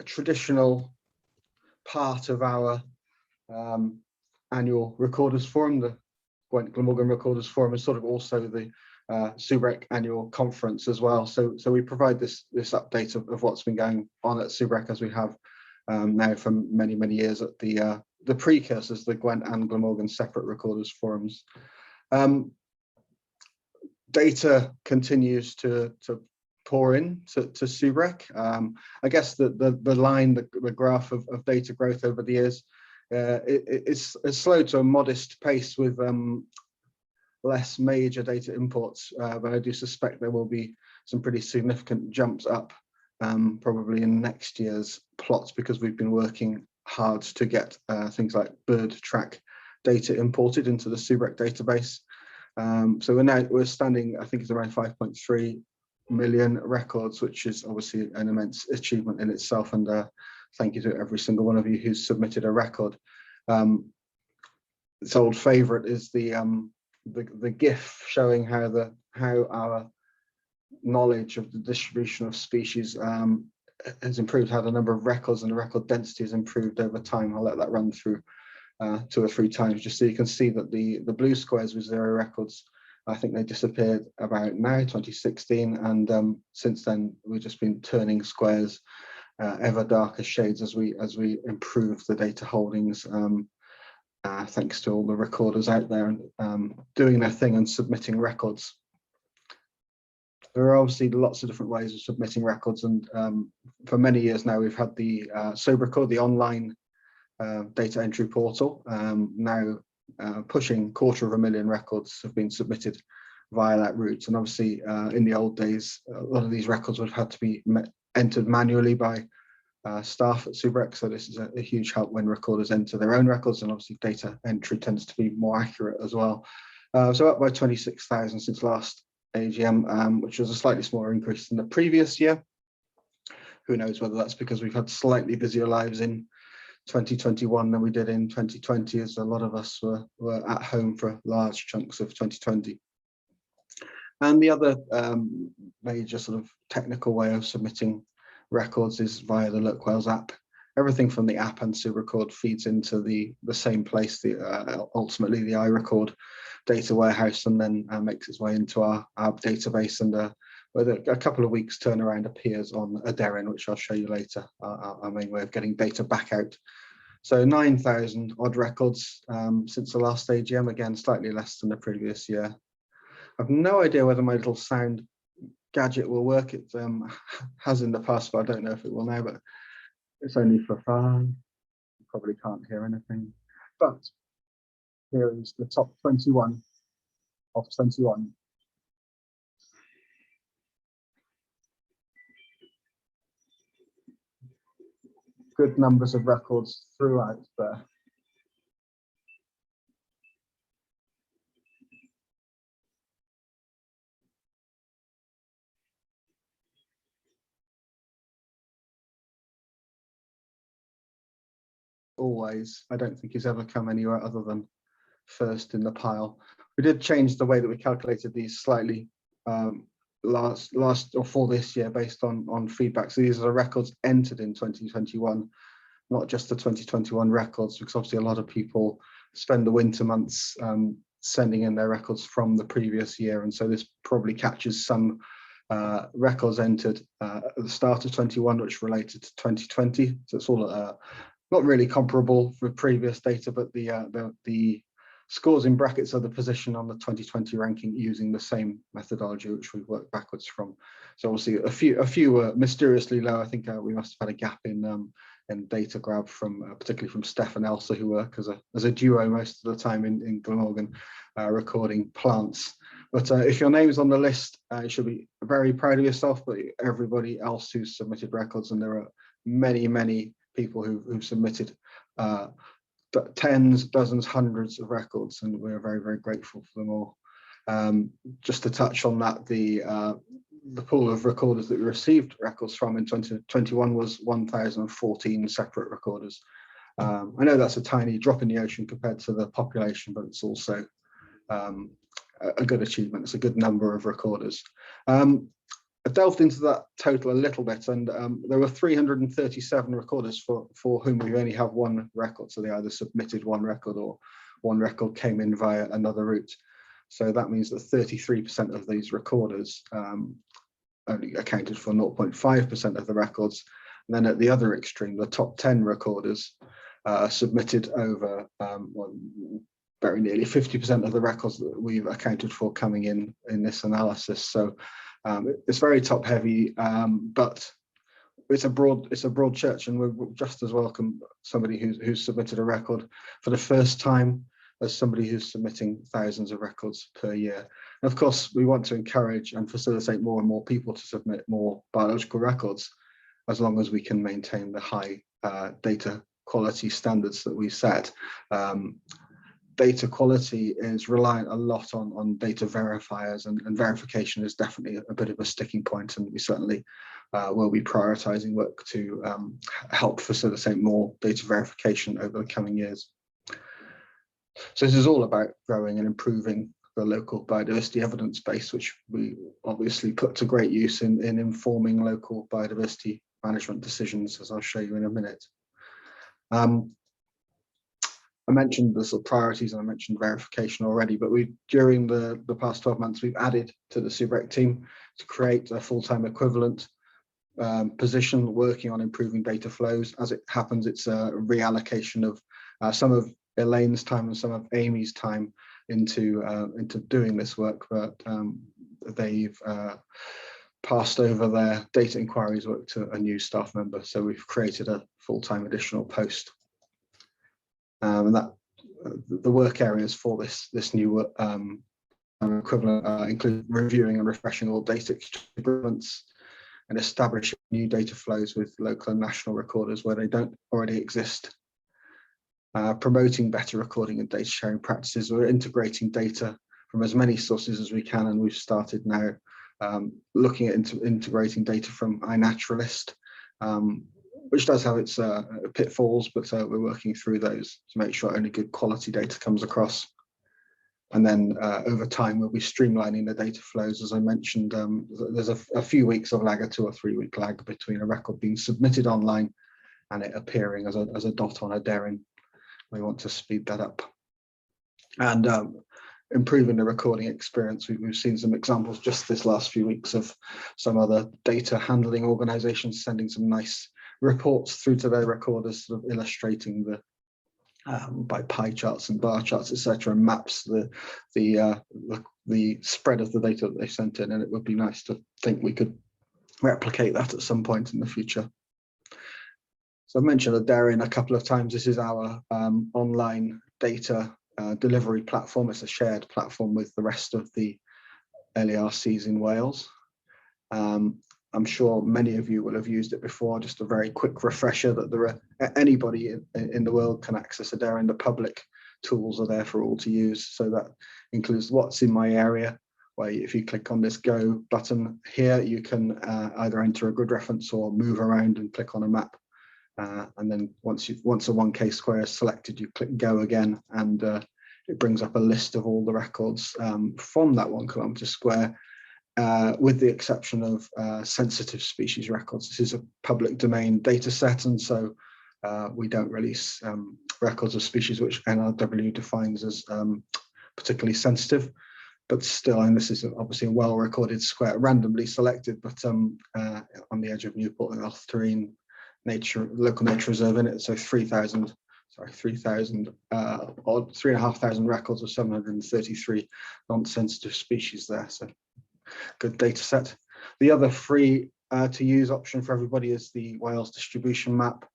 traditional part of our annual Recorders Forum. The Gwent-Glamorgan Recorders Forum is sort of also the SEWBReC annual conference as well. So we provide this update of what's been going on at SEWBReC, as we have now for many years at the precursors, the Gwent and Glamorgan separate Recorders Forums. Data continues to pour in to SEWBReC. I guess the line, the graph of data growth over the years, it's slowed to a modest pace with less major data imports, but I do suspect there will be some pretty significant jumps up probably in next year's plots, because we've been working hard to get things like bird track data imported into the SEWBReC database. So we're standing, I think it's around 5.3 million records, which is obviously an immense achievement in itself, and thank you to every single one of you who's submitted a record. This old favorite is the GIF showing how our knowledge of the distribution of species has improved, how the number of records and the record density has improved over time. I'll let that run through 2 or 3 times, just so you can see that the blue squares with 0 records, I think they disappeared about now, 2016, and since then we've just been turning squares ever darker shades as we improve the data holdings, thanks to all the recorders out there and doing their thing and submitting records. There are obviously lots of different ways of submitting records, and for many years now we've had the SEWBReC, the online data entry portal. Now pushing 250,000 records have been submitted via that route, and obviously in the old days a lot of these records would have had to be entered manually by staff at SEWBReC, so this is a huge help when recorders enter their own records, and obviously data entry tends to be more accurate as well. So up by 26,000 since last AGM, which was a slightly smaller increase than the previous year. Who knows whether that's because we've had slightly busier lives in 2021 than we did in 2020, as a lot of us were at home for large chunks of 2020. And the other major sort of technical way of submitting records is via the Look Wales app. Everything from the app and SEWRecord feeds into the same place, ultimately the iRecord data warehouse, and then makes its way into our database, and with a couple of weeks turnaround appears on Aderin, which I'll show you later, our main way of getting data back out. So 9,000 odd records since the last AGM, again slightly less than the previous year. I've no idea whether my little sound gadget will work. It has in the past, but I don't know if it will now, but it's only for fun. You probably can't hear anything, but here is the top 21 of 21. Good numbers of records throughout there. Always, I don't think he's ever come anywhere other than first in the pile. We did change the way that we calculated these slightly last or for this year based on feedback. So these are the records entered in 2021, not just the 2021 records, because obviously a lot of people spend the winter months sending in their records from the previous year, and so this probably catches some records entered at the start of 21 which related to 2020. So it's all not really comparable with previous data, but the scores in brackets are the position on the 2020 ranking using the same methodology which we've worked backwards from. So obviously a few were mysteriously low. I think we must have had a gap in data grab from particularly from Steph and Elsa, who work as a duo most of the time in Glamorgan recording plants. But if your name's on the list, you should be very proud of yourself, but everybody else who's submitted records, and there are many people who've submitted tens, dozens, hundreds of records, and we're very grateful for them all. Just to touch on that, the pool of recorders that we received records from in 2021 was 1,014 separate recorders. I know that's a tiny drop in the ocean compared to the population, but it's also a good achievement. It's a good number of recorders. delved into that total a little bit, and there were 337 recorders for whom we only have one record. So they either submitted one record or one record came in via another route. So that means that 33% of these recorders only accounted for 0.5% of the records. And then at the other extreme, the top 10 recorders submitted over very nearly 50% of the records that we've accounted for coming in this analysis. So it's very top heavy, but it's a broad church, and we're just as welcome somebody who's submitted a record for the first time as somebody who's submitting thousands of records per year. And of course, we want to encourage and facilitate more and more people to submit more biological records, as long as we can maintain the high data quality standards that we set. Data quality is reliant a lot on data verifiers, and verification is definitely a bit of a sticking point, and we certainly will be prioritizing work to help facilitate more data verification over the coming years. So this is all about growing and improving the local biodiversity evidence base, which we obviously put to great use in informing local biodiversity management decisions, as I'll show you in a minute. I mentioned the sort of priorities, and I mentioned verification already, but during the past 12 months, we've added to the SEWBReC team to create a full-time equivalent position working on improving data flows. As it happens, it's a reallocation of some of Elaine's time and some of Amy's time into doing this work, but they've passed over their data inquiries work to a new staff member. So we've created a full-time additional post. And that the work areas for this new equivalent include reviewing and refreshing all data agreements and establishing new data flows with local and national recorders where they don't already exist. Promoting better recording and data sharing practices. We're integrating data from as many sources as we can, and we've started now looking at integrating data from iNaturalist, which does have its pitfalls, but we're working through those to make sure only good quality data comes across. And then over time, we'll be streamlining the data flows. As I mentioned, there's a few weeks of lag, a 2 or 3 week lag between a record being submitted online and it appearing as a dot on a DERIN. We want to speed that up. And improving the recording experience. We've seen some examples just this last few weeks of some other data handling organizations sending some nice reports through to their recorders, sort of illustrating the by pie charts and bar charts, etc., and maps the spread of the data that they sent in. And it would be nice to think we could replicate that at some point in the future. So I've mentioned Adarin a couple of times. This is our online data delivery platform. It's a shared platform with the rest of the LERCs in Wales. I'm sure many of you will have used it before. Just a very quick refresher that there are anybody in the world can access Adarin. The public tools are there for all to use. So that includes what's in my area, where if you click on this go button here, you can either enter a grid reference or move around and click on a map. And then once a 1K square is selected, you click go again, and it brings up a list of all the records from that 1 kilometre square. With the exception of sensitive species records. This is a public domain data set, and so we don't release records of species which NRW defines as particularly sensitive, but still, and this is obviously a well-recorded square, randomly selected, but on the edge of Newport and Altherine local nature reserve in it, so 3,500 records of 733 non-sensitive species there, so good data set. The other free to use option for everybody is the Wales distribution map.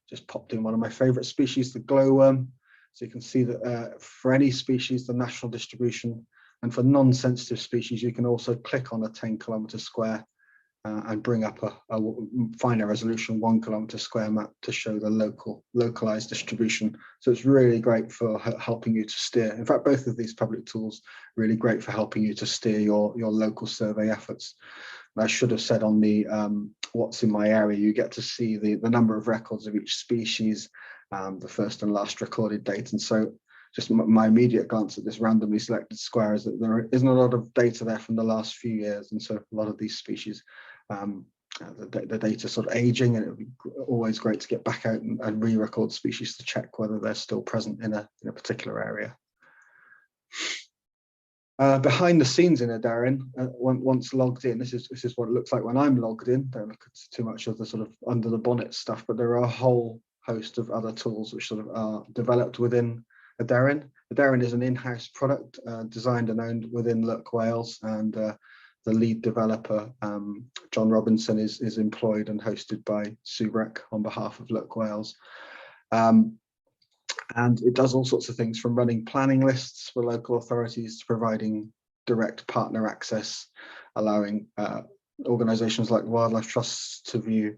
Just popped in one of my favorite species, the glowworm. So you can see that for any species, the national distribution, and for non-sensitive species, you can also click on a 10 kilometre square and bring up a finer resolution 1 kilometre square map to show the localized distribution. So it's really great for helping you to steer. In fact, both of these public tools really great for helping you to steer your local survey efforts. And I should have said on the what's in my area, you get to see the number of records of each species, the first and last recorded date. And so just my immediate glance at this randomly selected square is that there isn't a lot of data there from the last few years. And so a lot of these species the data sort of aging, and it would be always great to get back out and re-record species to check whether they're still present in a particular area. Behind the scenes in Adarin, once logged in, this is what it looks like when I'm logged in. Don't look at too much of the sort of under the bonnet stuff, but there are a whole host of other tools which sort of are developed within Adarin. Adarin is an in-house product designed and owned within LUC Wales, and the lead developer, John Robinson, is employed and hosted by SEWBReC on behalf of LUC Wales. And it does all sorts of things, from running planning lists for local authorities to providing direct partner access, allowing organisations like wildlife trusts to view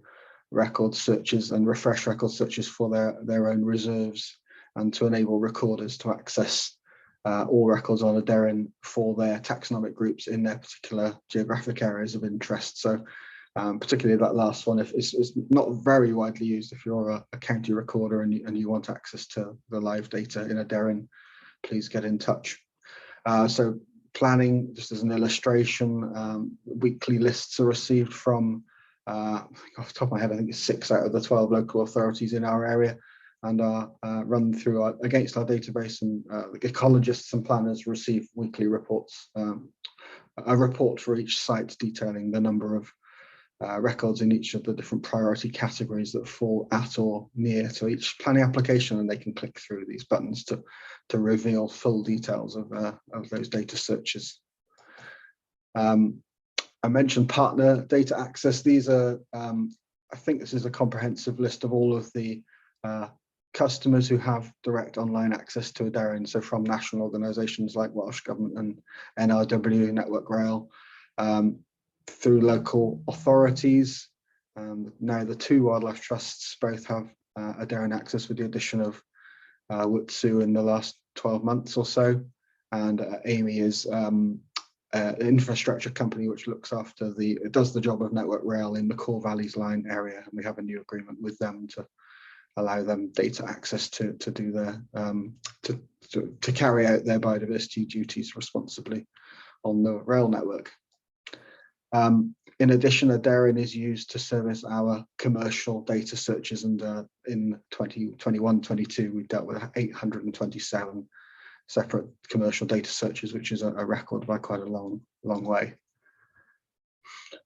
record searches and refresh record searches for their own reserves, and to enable recorders to access all records on Adarin for their taxonomic groups in their particular geographic areas of interest. So particularly that last one, if it's not very widely used, if you're a county recorder and you want access to the live data in Adarin, please get in touch. So planning, just as an illustration, weekly lists are received from, off the top of my head, I think it's 6 out of the 12 local authorities in our area, and are run through against our database, and the ecologists and planners receive weekly reports, a report for each site detailing the number of records in each of the different priority categories that fall at or near to each planning application, and they can click through these buttons to reveal full details of those data searches. I mentioned partner data access. These are, I think this is a comprehensive list of all of the customers who have direct online access to Adarin, so from national organisations like Welsh Government and NRW, Network Rail, through local authorities. Now the 2 wildlife trusts both have Adarin access, with the addition of Wutsu in the last 12 months or so, and Amy is an infrastructure company which looks after does the job of Network Rail in the Core Valleys line area, and we have a new agreement with them to allow them data access to do their to carry out their biodiversity duties responsibly on the rail network. In addition, Adarin is used to service our commercial data searches, and in 2021-22 we dealt with 827 separate commercial data searches, which is a record by quite a long way.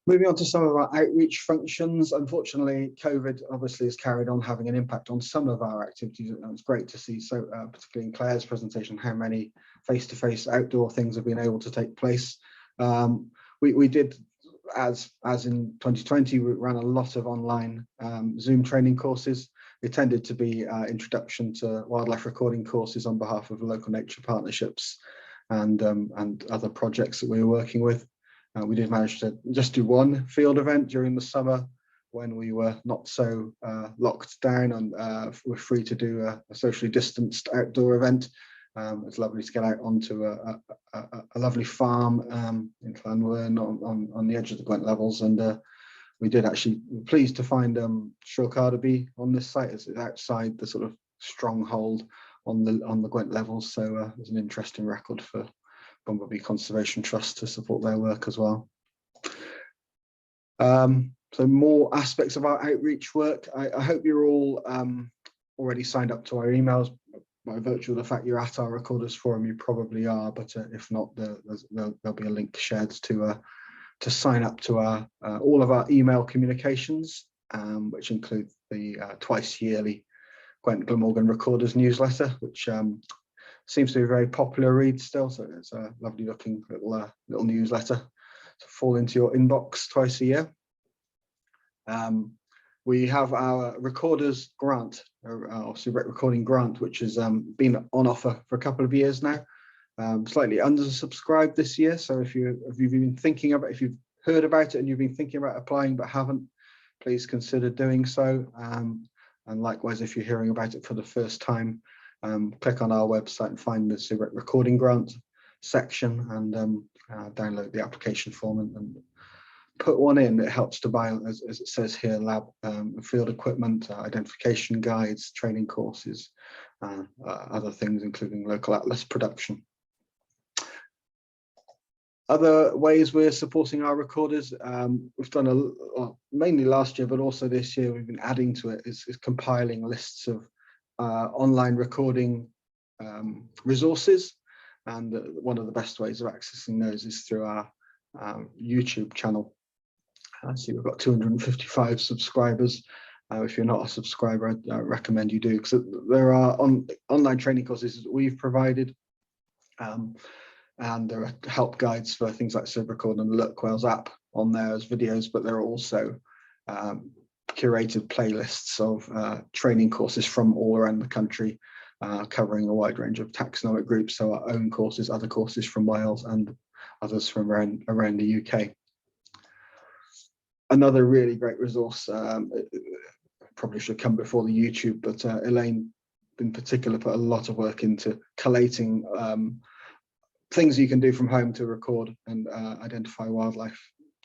Moving on to some of our outreach functions. Unfortunately, COVID obviously has carried on having an impact on some of our activities, and it's great to see, so particularly in Claire's presentation, how many face-to-face outdoor things have been able to take place. We did, as in 2020, we ran a lot of online Zoom training courses. They tended to be introduction to wildlife recording courses on behalf of local nature partnerships and other projects that we were working with. We did manage to just do one field event during the summer when we were not so locked down, and were free to do a socially distanced outdoor event. It's lovely to get out onto a lovely farm in Llanwern on the edge of the Gwent levels, and we did actually, we're pleased to find Shrill Carnaby on this site. It's outside the sort of stronghold on the Gwent levels, so it's an interesting record for Bumblebee Conservation Trust to support their work as well. So more aspects of our outreach work. I hope you're all already signed up to our emails. By virtue of the fact you're at our Recorders Forum, you probably are, but if not, there'll be a link shared to sign up to our all of our email communications, which include the twice yearly Gwent-Glamorgan Recorders newsletter, which seems to be a very popular read still. So it's a lovely looking little newsletter to fall into your inbox twice a year. We have our Recorders Grant, or SEWBReC Recording Grant, which has been on offer for a couple of years now. Slightly undersubscribed this year, so if you've been thinking about, if you've heard about it and you've been thinking about applying but haven't, please consider doing so. And likewise, if you're hearing about it for the first time, click on our website and find the SEWBReC Recording Grant section, and download the application form and put one in. It helps to buy, as it says here, lab field equipment, identification guides, training courses, other things, including local atlas production. Other ways we're supporting our recorders, we've done mainly last year, but also this year we've been adding to it, is compiling lists of online recording resources. And one of the best ways of accessing those is through our YouTube channel. So we've got 255 subscribers. If you're not a subscriber, I recommend you do, because there are online training courses that we've provided. And there are help guides for things like SEWBReC and the Look Wales app on there as videos, but there are also curated playlists of training courses from all around the country, covering a wide range of taxonomic groups, so our own courses, other courses from Wales and others from around the UK. Another really great resource, probably should come before the YouTube, but Elaine in particular put a lot of work into collating things you can do from home to record and identify wildlife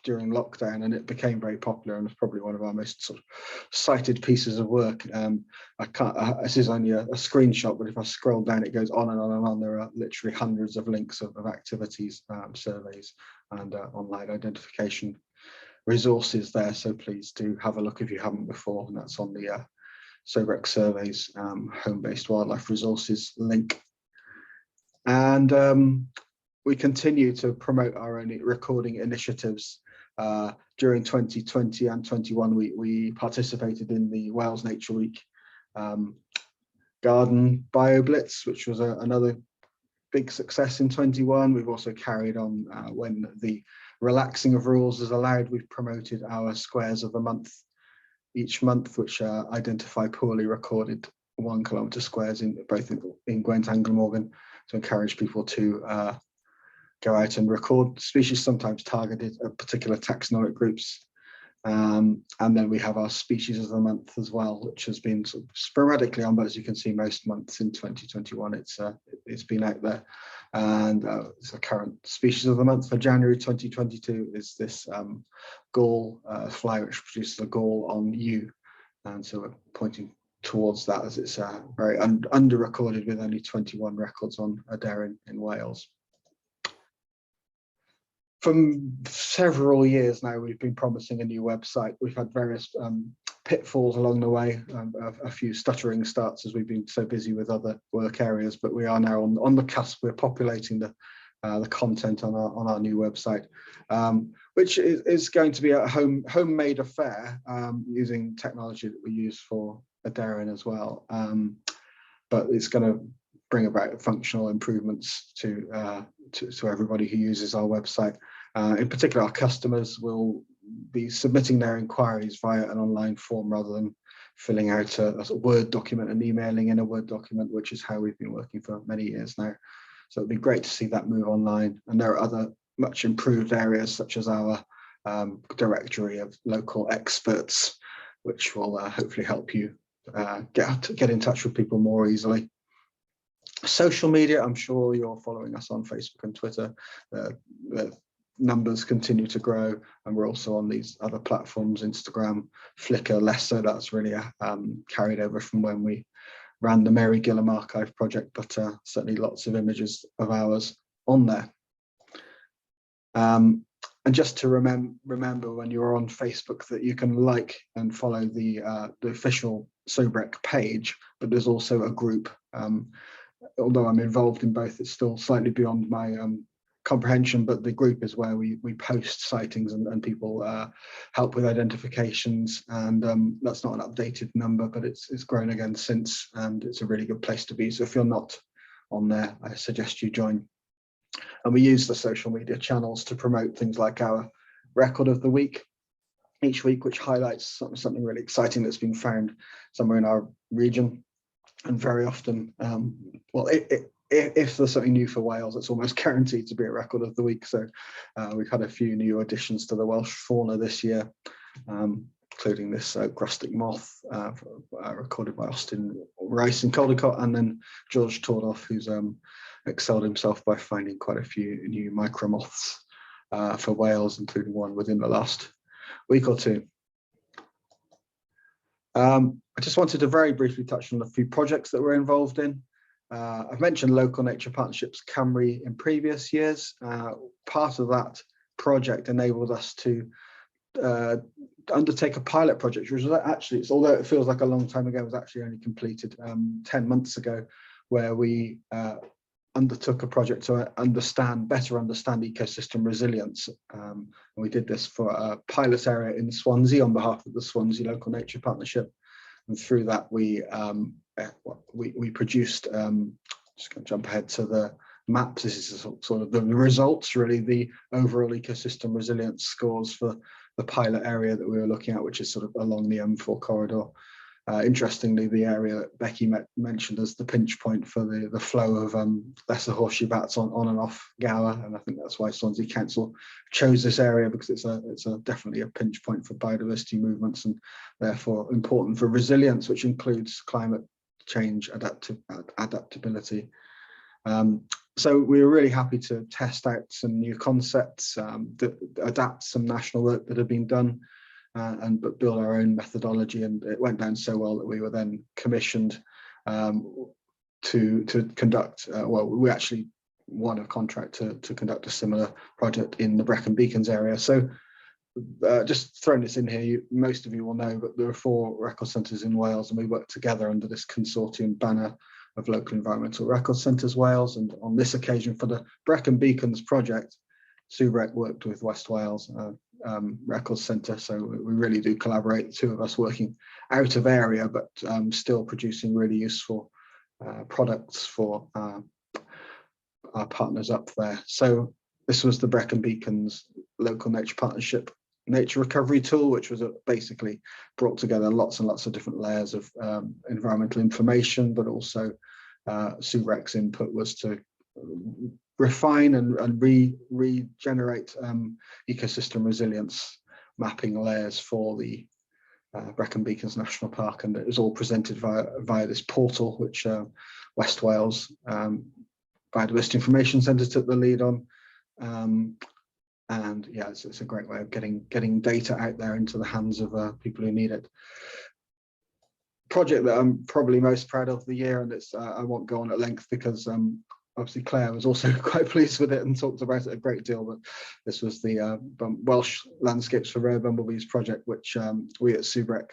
during lockdown, and it became very popular and was probably one of our most sort of cited pieces of work. This is only a screenshot, but if I scroll down, it goes on and on and on. There are literally hundreds of links of activities, surveys, and online identification resources there. So please do have a look if you haven't before, and that's on the SEWBReC surveys home-based wildlife resources link. And we continue to promote our own recording initiatives. During 2020 and 21, we participated in the Wales Nature Week Garden BioBlitz, which was another big success in 21. We've also carried on when the relaxing of rules is allowed. We've promoted our squares of the month each month, which identify poorly recorded 1 kilometre squares in both in Gwent and Glamorgan, to encourage people to go out and record species, sometimes targeted at particular taxonomic groups. And then we have our species of the month as well, which has been sort of sporadically on, but as you can see, most months in 2021, it's been out there. And it's the current species of the month for January 2022 is this gall fly, which produces a gall on yew. And so we're pointing towards that, as it's very under-recorded, with only 21 records on Aderin in Wales. For several years now, we've been promising a new website. We've had various pitfalls along the way, a few stuttering starts as we've been so busy with other work areas, but we are now on the cusp. We're populating the content on our new website, which is going to be a homemade affair, using technology that we use for Aderin as well, but it's going to bring about functional improvements to everybody who uses our website. In particular, our customers will be submitting their inquiries via an online form rather than filling out a sort of Word document and emailing in a Word document, which is how we've been working for many years now. So it'd be great to see that move online. And there are other much improved areas, such as our directory of local experts, which will hopefully help you get in touch with people more easily. Social media, I'm sure you're following us on Facebook and Twitter. The numbers continue to grow, and we're also on these other platforms, Instagram, Flickr, less so. That's really carried over from when we ran the Mary Gillam archive project, but certainly lots of images of ours on there. And just to remember when you're on Facebook that you can like and follow the official SEWBReC page, but there's also a group. Although I'm involved in both, it's still slightly beyond my comprehension, but the group is where we post sightings and people help with identifications, and that's not an updated number, but it's grown again since, and it's a really good place to be. So if you're not on there, I suggest you join. And we use the social media channels to promote things like our record of the week each week, which highlights something really exciting that's been found somewhere in our region. And very often, well, if there's something new for Wales, it's almost guaranteed to be a record of the week. So we've had a few new additions to the Welsh fauna this year, including this grustic moth recorded by Austin Rice in Caldecott, and then George Tordoff, who's excelled himself by finding quite a few new micromoths for Wales, including one within the last week or two. I just wanted to very briefly touch on a few projects that we're involved in. I've mentioned local nature partnerships Camry in previous years. Part of that project enabled us to undertake a pilot project, which was actually, although it feels like a long time ago, was actually only completed 10 months ago, where we undertook a project to better understand ecosystem resilience. And we did this for a pilot area in Swansea on behalf of the Swansea Local Nature Partnership. And through that, we produced, just going to jump ahead to the maps. This is sort of the results, really, the overall ecosystem resilience scores for the pilot area that we were looking at, which is sort of along the M4 corridor. Interestingly, the area that Becky mentioned as the pinch point for the flow of lesser horseshoe bats on and off Gower, and I think that's why Swansea Council chose this area, because it's definitely a pinch point for biodiversity movements, and therefore important for resilience, which includes climate change adaptability. So we were really happy to test out some new concepts, adapt some national work that had been done, but build our own methodology, and it went down so well that we were then commissioned to conduct. Well, we actually won a contract to conduct a similar project in the Brecon Beacons area. So just throwing this in here, most of you will know, but there are 4 record centres in Wales, and we work together under this consortium banner of Local Environmental Record Centres Wales. And on this occasion, for the Brecon Beacons project, SEWBReC worked with West Wales Records Centre, so we really do collaborate, the 2 of us working out of area, but still producing really useful products for our partners up there. So this was the Brecon Beacons Local Nature Partnership Nature Recovery Tool, which was basically brought together lots and lots of different layers of environmental information, but also SEWBReC's input was to refine and regenerate ecosystem resilience mapping layers for the Brecon Beacons National Park, and it was all presented via this portal, which West Wales Biodiversity Information Centre took the lead on. And yeah, it's a great way of getting data out there into the hands of people who need it. Project that I'm probably most proud of the year, and it's I won't go on at length because obviously Claire was also quite pleased with it and talked about it a great deal, but this was the Welsh Landscapes for Rare Bumblebees project, which we at SEWBReC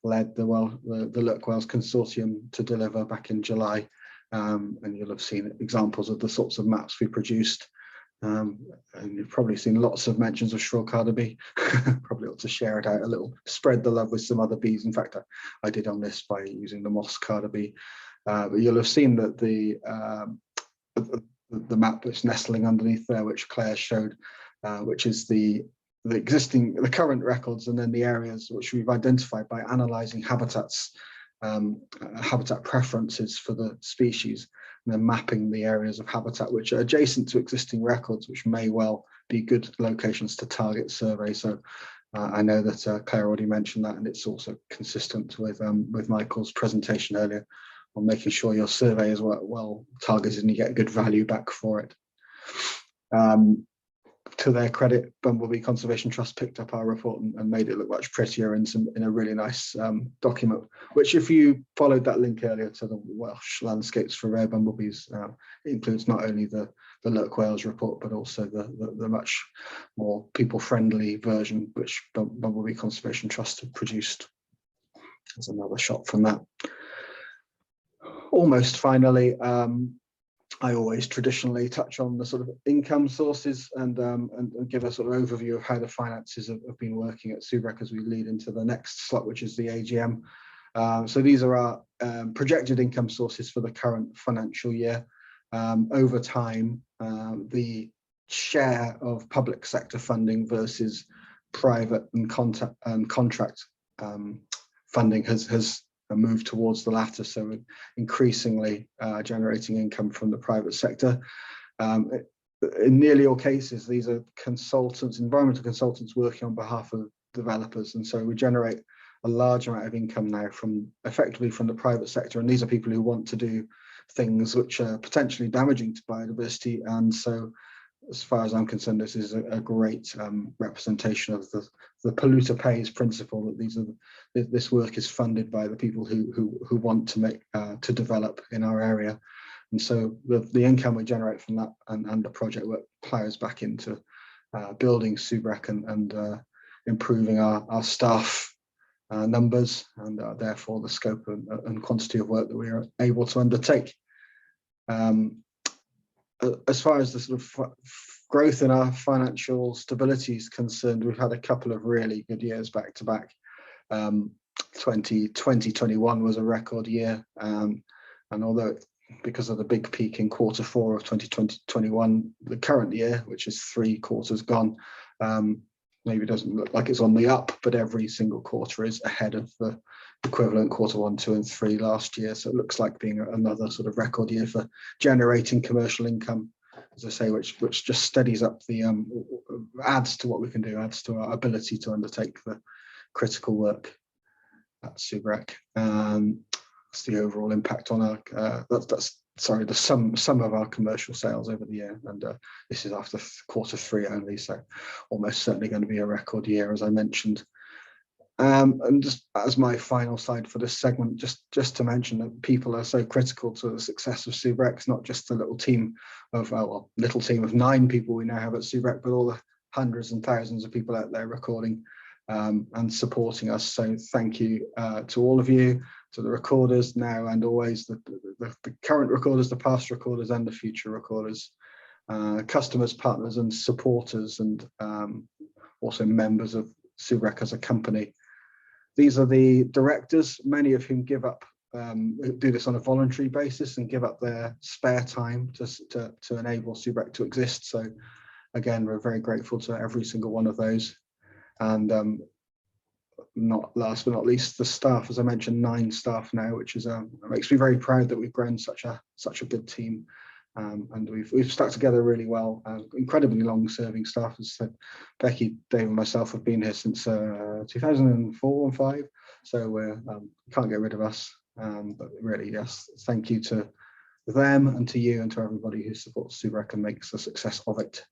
led the Look Wales Consortium to deliver back in July. And you'll have seen examples of the sorts of maps we produced. And you've probably seen lots of mentions of Shrill Carnaby. Probably ought to share it out a little, spread the love with some other bees. In fact, I did on this by using the moss carnaby. But you'll have seen that the map that's nestling underneath there, which Claire showed, which is the current records, and then the areas which we've identified by analysing habitat preferences for the species, and then mapping the areas of habitat which are adjacent to existing records, which may well be good locations to target survey. So I know that Claire already mentioned that, and it's also consistent with Michael's presentation earlier on making sure your survey is well targeted and you get good value back for it. To their credit, Bumblebee Conservation Trust picked up our report and made it look much prettier in a really nice document, which, if you followed that link earlier to the Welsh Landscapes for Rare Bumblebees, it includes not only the Look Wales report, but also the much more people-friendly version which Bumblebee Conservation Trust have produced. There's another shot from that. Almost finally, I always traditionally touch on the sort of income sources and give a sort of overview of how the finances have been working at SEWBReC as we lead into the next slot, which is the AGM. So these are our projected income sources for the current financial year. Over time, the share of public sector funding versus private and contract funding has move towards the latter, so increasingly generating income from the private sector. In nearly all cases, these are consultants, environmental consultants working on behalf of developers, and so we generate a large amount of income now effectively from the private sector, and these are people who want to do things which are potentially damaging to biodiversity. And so, as far as I'm concerned, this is a great representation of the polluter pays principle, that this work is funded by the people who want to develop in our area. And so the income we generate from that and the project work plows back into building SEWBReC and improving our staff numbers, and therefore the scope and quantity of work that we are able to undertake. As far as the sort of growth in our financial stability is concerned, we've had a couple of really good years back to back. 2021 was a record year, and although because of the big peak in Q4 of 2021, the current year, which is 3 quarters gone, maybe doesn't look like it's on the up, but every single quarter is ahead of the equivalent Q1, 2 and 3 last year. So it looks like being another sort of record year for generating commercial income, as I say, which just steadies up the adds to what we can do, adds to our ability to undertake the critical work at SEWBReC. That's the overall impact on our that's the sum of our commercial sales over the year, and this is after Q3 only, so almost certainly going to be a record year, as I mentioned. And just as my final slide for this segment, just to mention that people are so critical to the success of SEWBReC. It's not just the little team of 9 people we now have at SEWBReC, but all the hundreds and thousands of people out there recording and supporting us. So thank you to all of you, to the recorders now and always, the current recorders, the past recorders and the future recorders, customers, partners and supporters, and also members of SEWBReC as a company. These are the directors, many of whom give up, do this on a voluntary basis and give up their spare time to enable SEWBReC to exist. So again, we're very grateful to every single one of those. And not last but not least, the staff, as I mentioned, 9 staff now, which is makes me very proud that we've grown such a good team, and we've stuck together really well. Incredibly long-serving staff. As I said, Becky, Dave, and myself have been here since 2004 and 5, so we can't get rid of us. But really, yes, thank you to them and to you and to everybody who supports SEWBReC and makes a success of it.